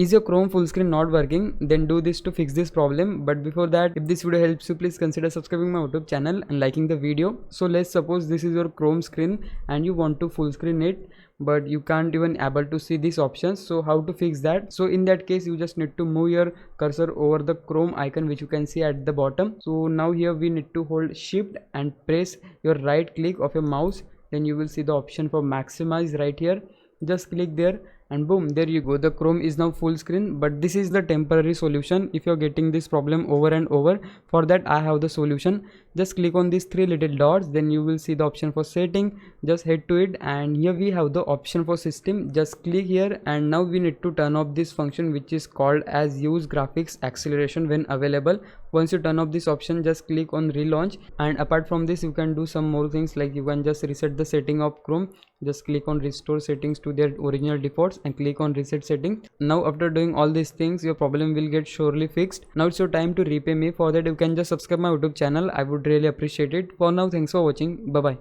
Is your Chrome full screen not working? Then do this to fix this problem. But before that, if this video helps you, please consider subscribing my YouTube channel and liking the video. So let's suppose this is your Chrome screen and you want to full screen it, but you can't even able to see these options. So how to fix that? So in that case, you just need to move your cursor over the Chrome icon, which you can see at the bottom. So now here we need to hold shift and press your right click of your mouse. Then you will see the option for maximize right here. Just click there and boom, there you go, the Chrome is now full screen. But this is the temporary solution if you're getting this problem over and over. For that I have the solution. Just click on these three little dots, then you will see the option for setting. Just head to it, and here we have the option for system. Just click here, and now we need to turn off this function which is called as use graphics acceleration when available. Once you turn off this option, just click on relaunch, and apart from this you can do some more things, like you can just reset the setting of Chrome. Just click on restore settings to their original defaults and click on reset settings. Now after doing all these things, your problem will get surely fixed. Now it's your time to repay me. For that you can just subscribe my YouTube channel. I would really appreciate it. For now, thanks for watching. Bye bye.